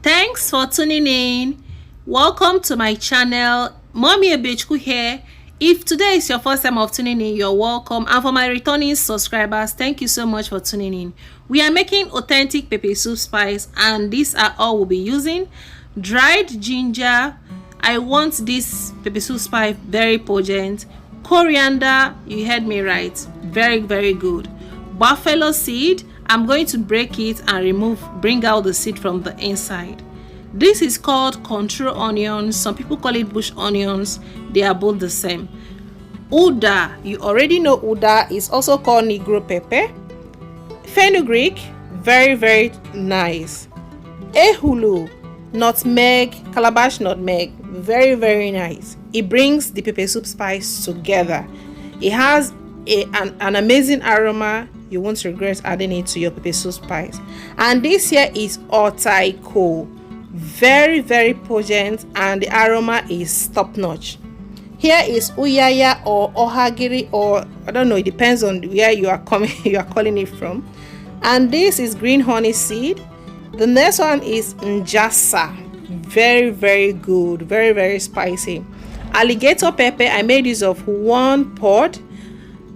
Thanks for tuning in. Welcome to my channel. Mommy Ebechku here. If today is your first time of tuning in, you're welcome. And for my returning subscribers, thank you so much for tuning in. We are making authentic pepper soup spice, and these are all we'll be using. Dried ginger. I want this pepper soup spice very potent. Coriander, you heard me right, very good. Gbafilo seed. I'm going to break it and bring out the seed from the inside. This is called Contorl Onion. Some people call it bush onions. They are both the same. Uda, you already know Uda is also called Negro pepper. Fenugreek, very nice. Ehulu, nutmeg, calabash nutmeg, very nice. It brings the pepper soup spice together. It has an amazing aroma. You won't regret adding it to your pepper soup spice. And this here is otaiko, very potent, and the aroma is top notch. Here is uyaya or ohagiri, or I don't know, it depends on where you are calling it from. And this is green honey seed. The next one is njasa, very good, very spicy. Alligator pepper, I made use of 1 pod,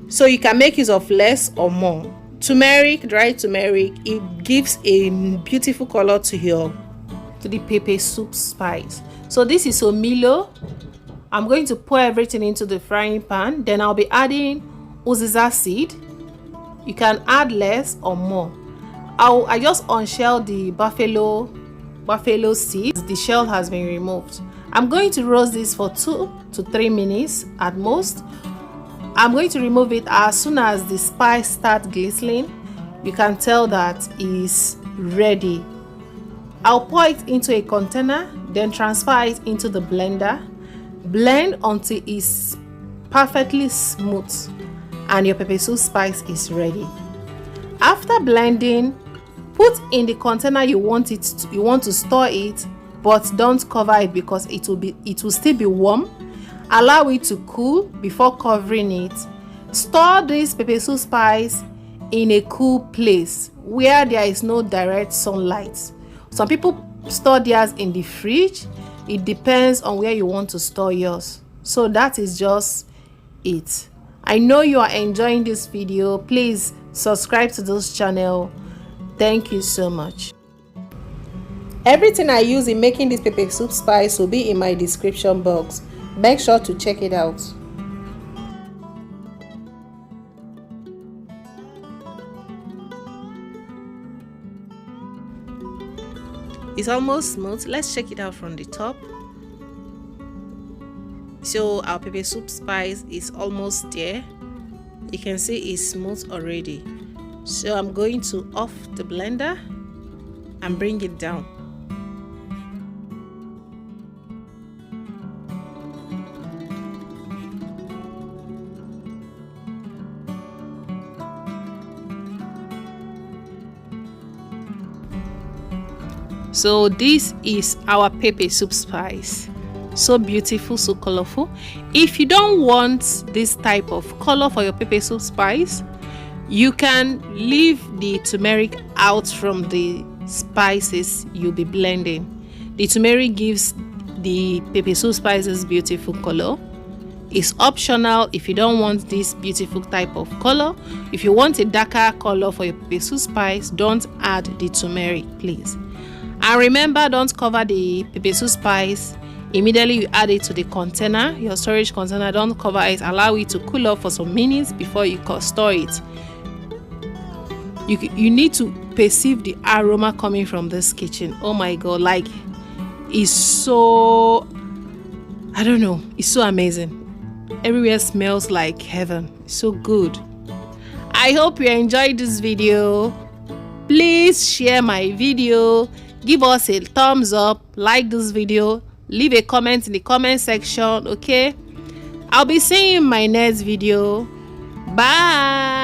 so you can make use of less or more. Turmeric, dried turmeric, it gives a beautiful color to the pepper soup spice. So this is omilo. I'm going to pour everything into the frying pan. Then I'll be adding uziza seed. You can add less or more. I just unshelled the buffalo seeds. The shell has been removed. I'm going to roast this for 2 to 3 minutes at most. I'm going to remove it as soon as the spice starts glistening. You can tell that it's ready. I'll pour it into a container, then transfer it into the blender. Blend until it's perfectly smooth and your pepper soup spice is ready. After blending, put in the container you want to store it, but don't cover it because it will still be warm. Allow it to cool before covering it. Store this pepper soup spice in a cool place where there is no direct sunlight. Some people store theirs in the fridge. It depends on where you want to store yours. So that is just it. I know you are enjoying this video. Please subscribe to this channel. Thank you so much. Everything I use in making this pepper soup spice will be in my description box. Make sure to check it out. It's almost smooth. Let's check it out from the top. So our pepper soup spice is almost there. You can see it's smooth already. So I'm going to off the blender and bring it down. So this is our pepper soup spice. So beautiful, so colorful. If you don't want this type of color for your pepper soup spice, you can leave the turmeric out from the spices you'll be blending. The turmeric gives the pepper soup spices beautiful color. It's optional if you don't want this beautiful type of color. If you want a darker color for your pepper soup spice, don't add the turmeric, please. And remember, don't cover the pepper soup spice. Immediately you add it to the container, your storage container. Don't cover it. Allow it to cool off for some minutes before you store it. You need to perceive the aroma coming from this kitchen. Oh my god, like, it's so, I don't know, it's so amazing. Everywhere smells like heaven. It's so good. I hope you enjoyed this video. Please share my video. Give us a thumbs up, like this video, leave a comment in the comment section, okay? I'll be seeing you in my next video. Bye.